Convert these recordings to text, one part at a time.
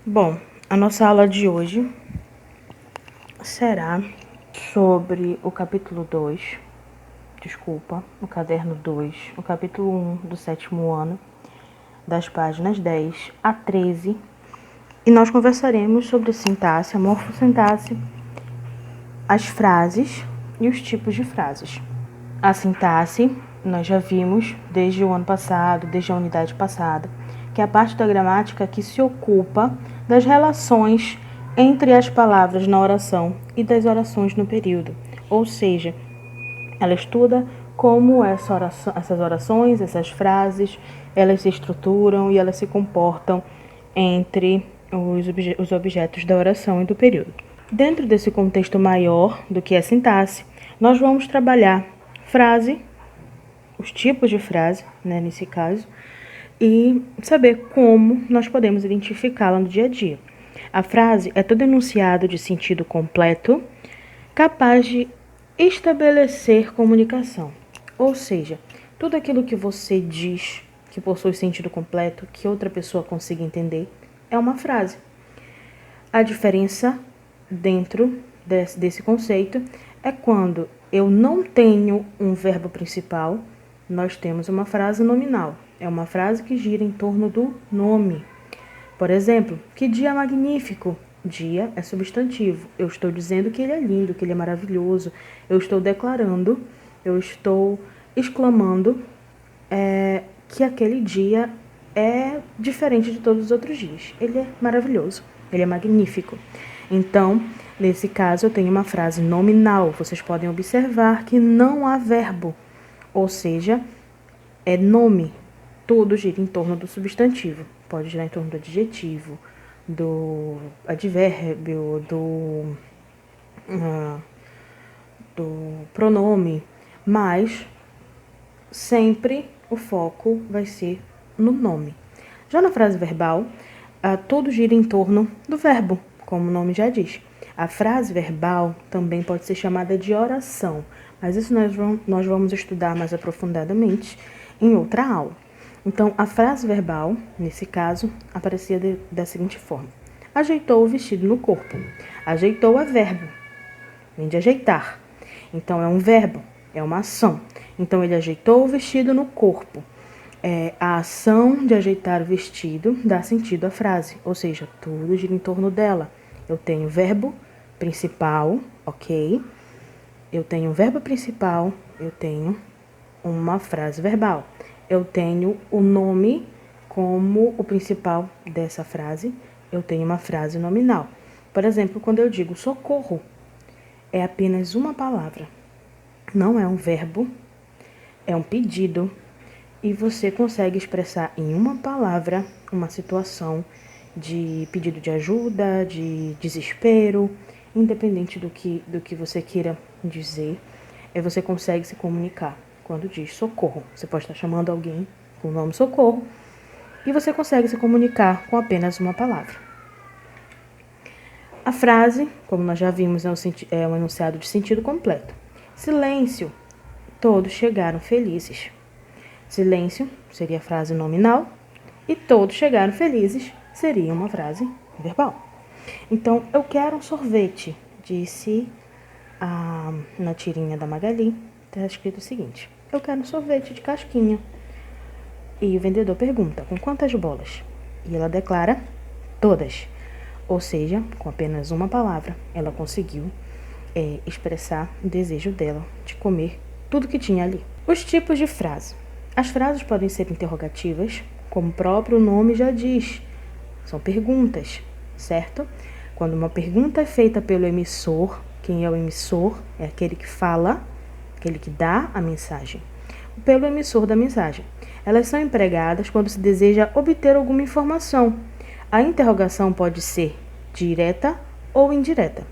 Bom, a nossa aula de hoje será sobre o capítulo 2, o caderno 2, o capítulo 1 do 7º ano, das páginas 10 a 13, e nós conversaremos sobre sintaxe, a morfossintaxe, as frases e os tipos de frases. A sintaxe, nós já vimos desde o ano passado, desde a unidade passada, que é a parte da gramática que se ocupa das relações entre as palavras na oração e das orações no período. Ou seja, ela estuda como essas orações, essas frases, elas se estruturam e elas se comportam entre os objetos da oração e do período. Dentro desse contexto maior do que é sintaxe, nós vamos trabalhar frase, os tipos de frase, nesse caso, e saber como nós podemos identificá-la no dia a dia. A frase é todo enunciado de sentido completo, capaz de estabelecer comunicação. Ou seja, tudo aquilo que você diz que possui sentido completo, que outra pessoa consiga entender, é uma frase. A diferença dentro desse conceito é quando eu não tenho um verbo principal, nós temos uma frase nominal. É uma frase que gira em torno do nome. Por exemplo, que dia magnífico? Dia é substantivo. Eu estou dizendo que ele é lindo, que ele é maravilhoso. Eu estou declarando, eu estou exclamando que aquele dia é diferente de todos os outros dias. Ele é maravilhoso, ele é magnífico. Então, nesse caso, eu tenho uma frase nominal. Vocês podem observar que não há verbo, ou seja, é nome. Tudo gira em torno do substantivo. Pode girar em torno do adjetivo, do advérbio, do pronome, mas sempre o foco vai ser no nome. Já na frase verbal, tudo gira em torno do verbo, como o nome já diz. A frase verbal também pode ser chamada de oração, mas isso nós vamos estudar mais aprofundadamente em outra aula. Então, a frase verbal, nesse caso, aparecia da seguinte forma. Ajeitou o vestido no corpo. Ajeitou é verbo, vem de ajeitar. Então, é um verbo, é uma ação. Então, ele ajeitou o vestido no corpo. A ação de ajeitar o vestido dá sentido à frase, ou seja, tudo gira em torno dela. Eu tenho verbo principal, ok? Eu tenho um verbo principal, eu tenho uma frase verbal. Eu tenho o nome como o principal dessa frase, eu tenho uma frase nominal. Por exemplo, quando eu digo socorro, é apenas uma palavra. Não é um verbo, é um pedido. E você consegue expressar em uma palavra uma situação de pedido de ajuda, de desespero, independente do que você queira dizer, você consegue se comunicar. Quando diz socorro, você pode estar chamando alguém com o nome socorro e você consegue se comunicar com apenas uma palavra. A frase, como nós já vimos, é um enunciado de sentido completo. Silêncio, todos chegaram felizes. Silêncio seria a frase nominal e todos chegaram felizes seria uma frase verbal. Então, eu quero um sorvete, disse na tirinha da Magali. Está escrito o seguinte: eu quero um sorvete de casquinha. E o vendedor pergunta, com quantas bolas? E ela declara, todas. Ou seja, com apenas uma palavra, ela conseguiu expressar o desejo dela de comer tudo que tinha ali. Os tipos de frase. As frases podem ser interrogativas, como o próprio nome já diz. São perguntas, certo? Quando uma pergunta é feita pelo emissor, quem é o emissor? É aquele que fala, aquele que dá a mensagem. Pelo emissor da mensagem. Elas são empregadas quando se deseja obter alguma informação. A interrogação pode ser direta ou indireta.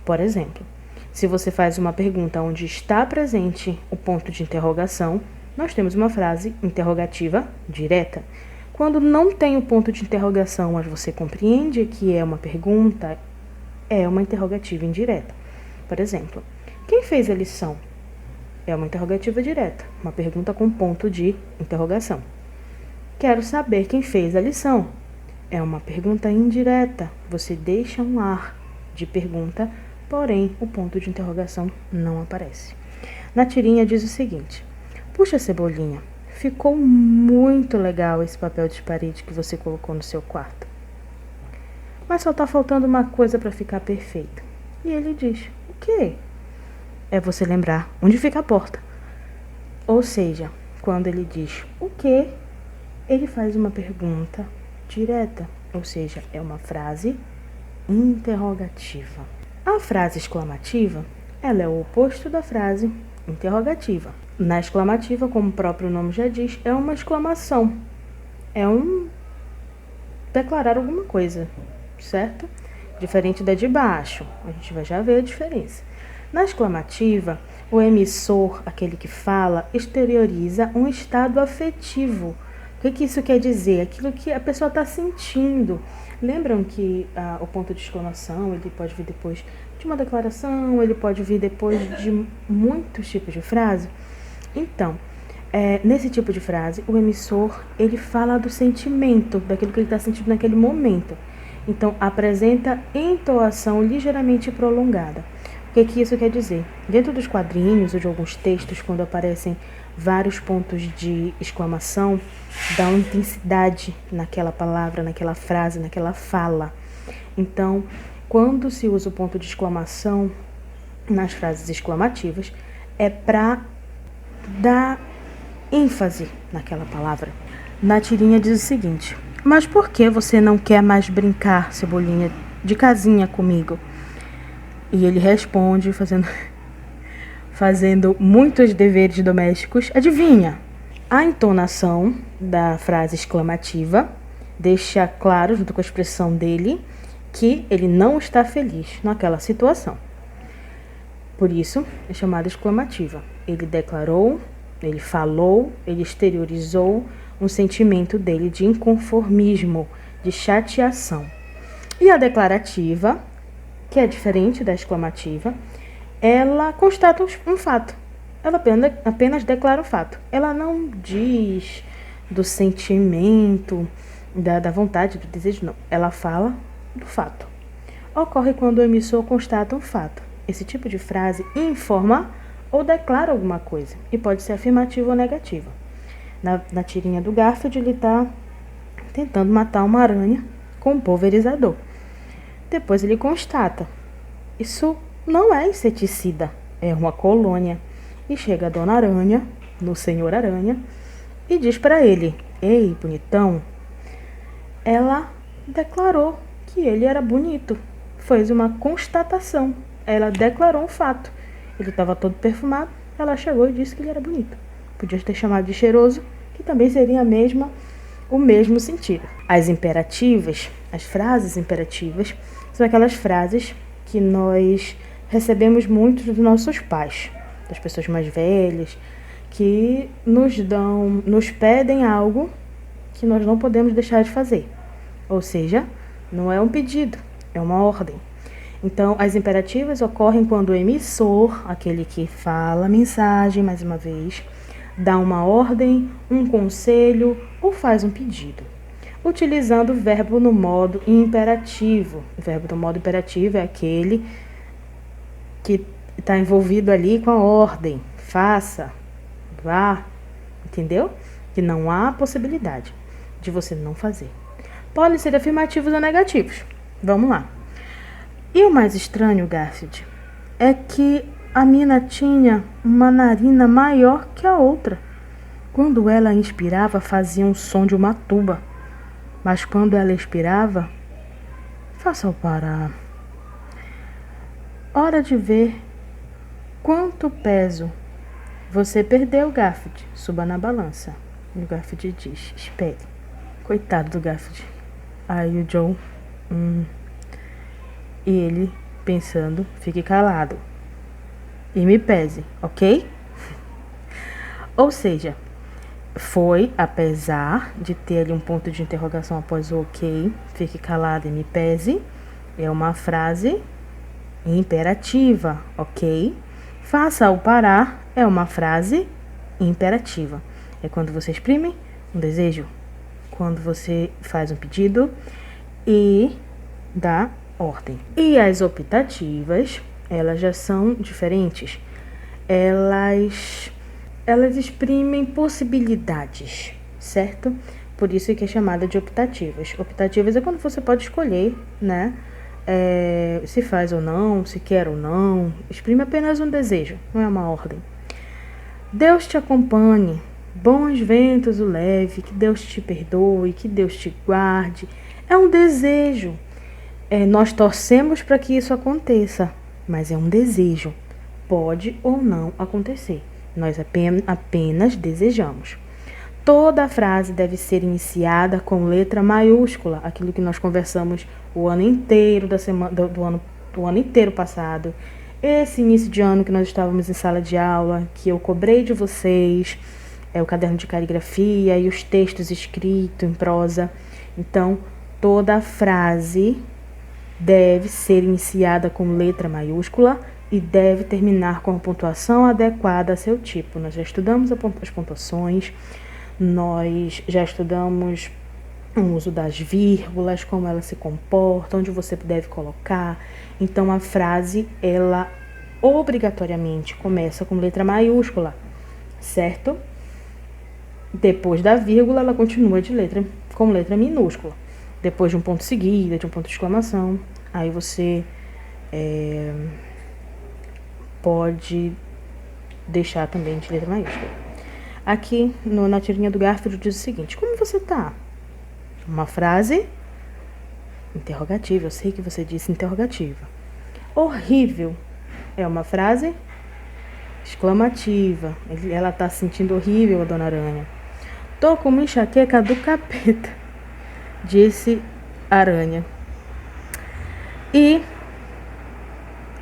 Por exemplo, se você faz uma pergunta onde está presente o ponto de interrogação, nós temos uma frase interrogativa direta. Quando não tem o ponto de interrogação, mas você compreende que é uma pergunta, é uma interrogativa indireta. Por exemplo, quem fez a lição? É uma interrogativa direta, uma pergunta com ponto de interrogação. Quero saber quem fez a lição. É uma pergunta indireta. Você deixa um ar de pergunta, porém o ponto de interrogação não aparece. Na tirinha diz o seguinte: puxa, Cebolinha, ficou muito legal esse papel de parede que você colocou no seu quarto. Mas só tá faltando uma coisa para ficar perfeito. E ele diz: o quê? É você lembrar onde fica a porta. Ou seja, quando ele diz o quê, ele faz uma pergunta direta, ou seja, é uma frase interrogativa. A frase exclamativa, ela é o oposto da frase interrogativa. Na exclamativa, como o próprio nome já diz, é uma exclamação. É um declarar alguma coisa, certo? Diferente da de baixo. A gente vai já ver a diferença. Na exclamativa, o emissor, aquele que fala, exterioriza um estado afetivo. O que isso quer dizer? Aquilo que a pessoa está sentindo. Lembram que o ponto de exclamação, ele pode vir depois de uma declaração, ele pode vir depois de muitos tipos de frase? Então, nesse tipo de frase, o emissor, ele fala do sentimento, daquilo que ele está sentindo naquele momento. Então, apresenta entoação ligeiramente prolongada. O que isso quer dizer? Dentro dos quadrinhos ou de alguns textos, quando aparecem vários pontos de exclamação, dá uma intensidade naquela palavra, naquela frase, naquela fala. Então, quando se usa o ponto de exclamação nas frases exclamativas, é para dar ênfase naquela palavra. Na tirinha diz o seguinte: mas por que você não quer mais brincar, Cebolinha, de casinha comigo? E ele responde fazendo muitos deveres domésticos. Adivinha? A entonação da frase exclamativa deixa claro, junto com a expressão dele, que ele não está feliz naquela situação. Por isso, é chamada exclamativa. Ele declarou, ele falou, ele exteriorizou um sentimento dele de inconformismo, de chateação. E a declarativa, que é diferente da exclamativa, ela constata um fato. Ela apenas declara o fato. Ela não diz do sentimento, da vontade, do desejo, não. Ela fala do fato. Ocorre quando o emissor constata um fato. Esse tipo de frase informa ou declara alguma coisa e pode ser afirmativa ou negativa. Na tirinha do Garfield, ele está tentando matar uma aranha com um pulverizador. Depois ele constata: isso não é inseticida, é uma colônia. E chega a Dona Aranha, no Senhor Aranha, e diz para ele: ei, bonitão. Ela declarou que ele era bonito. Fez uma constatação. Ela declarou um fato. Ele estava todo perfumado. Ela chegou e disse que ele era bonito. Podia ter chamado de cheiroso, que também seria o mesmo sentido. As imperativas, as frases imperativas, são aquelas frases que nós recebemos muito dos nossos pais, das pessoas mais velhas, que nos pedem algo que nós não podemos deixar de fazer. Ou seja, não é um pedido, é uma ordem. Então, as imperativas ocorrem quando o emissor, aquele que fala a mensagem, mais uma vez, dá uma ordem, um conselho ou faz um pedido, utilizando o verbo no modo imperativo. O verbo no modo imperativo é aquele que está envolvido ali com a ordem. Faça, vá, entendeu? Que não há possibilidade de você não fazer. Podem ser afirmativos ou negativos. Vamos lá. E o mais estranho, Garfield, é que a mina tinha uma narina maior que a outra. Quando ela inspirava, fazia um som de uma tuba. Mas quando ela expirava, faça-o parar. Hora de ver quanto peso você perdeu, Garfield. Suba na balança. E o Garfield diz: espere. Coitado do Garfield. Aí o John... E ele, pensando: fique calado e me pese, ok? Ou seja, foi, apesar de ter ali um ponto de interrogação após o ok, fique calado e me pese, é uma frase imperativa, ok? Faça ao parar é uma frase imperativa. É quando você exprime um desejo, quando você faz um pedido e dá ordem. E as optativas, elas já são diferentes. Elas exprimem possibilidades, certo? Por isso que é chamada de optativas. Optativas é quando você pode escolher, né? Se faz ou não, se quer ou não. Exprime apenas um desejo, não é uma ordem. Deus te acompanhe, bons ventos o leve, que Deus te perdoe, que Deus te guarde. É um desejo. Nós torcemos para que isso aconteça, mas é um desejo. Pode ou não acontecer. Nós apenas desejamos. Toda a frase deve ser iniciada com letra maiúscula, aquilo que nós conversamos o ano inteiro do ano inteiro passado. Esse início de ano que nós estávamos em sala de aula, que eu cobrei de vocês, o caderno de caligrafia e os textos escritos em prosa. Então, toda a frase deve ser iniciada com letra maiúscula e deve terminar com a pontuação adequada a seu tipo. Nós já estudamos as pontuações, nós já estudamos o uso das vírgulas, como elas se comportam, onde você deve colocar. Então, a frase, ela obrigatoriamente começa com letra maiúscula, certo? Depois da vírgula, ela continua com letra minúscula. Depois de um ponto seguido, de um ponto de exclamação, aí você pode deixar também de letra maiúscula. Aqui na tirinha do Garfield diz o seguinte: como você tá? Uma frase interrogativa. Eu sei que você disse interrogativa. Horrível é uma frase exclamativa. Ela tá se sentindo horrível, a Dona Aranha. Tô com uma enxaqueca do capeta, disse a Aranha. E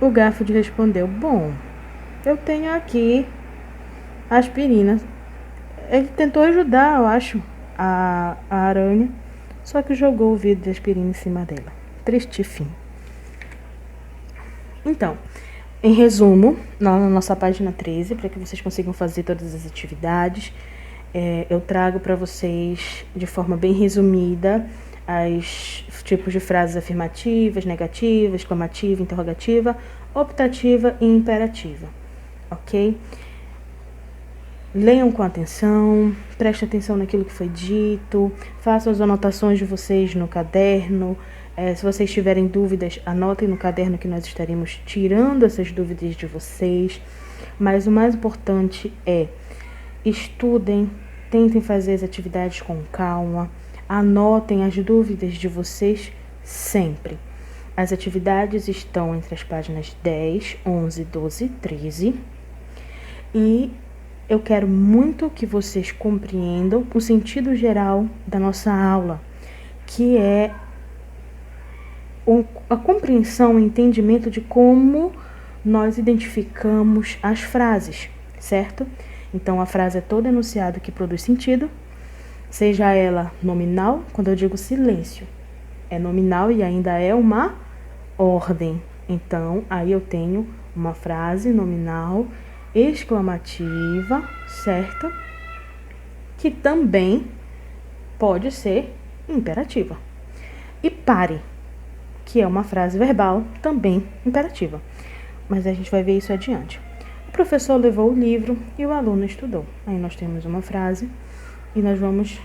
o Garfield respondeu: bom, eu tenho aqui aspirina. Ele tentou ajudar, eu acho, a Aranha, só que jogou o vidro de aspirina em cima dela. Triste fim. Então, em resumo, na nossa página 13, para que vocês consigam fazer todas as atividades, eu trago para vocês, de forma bem resumida, os tipos de frases afirmativas, negativas, exclamativa, interrogativa, optativa e imperativa, ok? Leiam com atenção, prestem atenção naquilo que foi dito, façam as anotações de vocês no caderno. Se vocês tiverem dúvidas, anotem no caderno que nós estaremos tirando essas dúvidas de vocês. Mas o mais importante é: estudem, tentem fazer as atividades com calma, anotem as dúvidas de vocês sempre. As atividades estão entre as páginas 10, 11, 12 e 13. E eu quero muito que vocês compreendam o sentido geral da nossa aula, que é a compreensão e entendimento de como nós identificamos as frases, certo? Então, a frase é todo enunciado que produz sentido, seja ela nominal. Quando eu digo silêncio, é nominal e ainda é uma ordem. Então, aí eu tenho uma frase nominal exclamativa, certo? Que também pode ser imperativa. E pare, que é uma frase verbal também imperativa. Mas a gente vai ver isso adiante. O professor levou o livro e o aluno estudou. Aí nós temos uma frase e nós vamos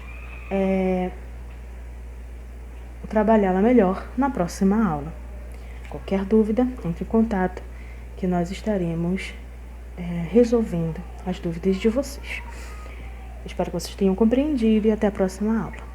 trabalhá-la melhor na próxima aula. Qualquer dúvida, entre em contato, que nós estaremos resolvendo as dúvidas de vocês. Espero que vocês tenham compreendido e até a próxima aula.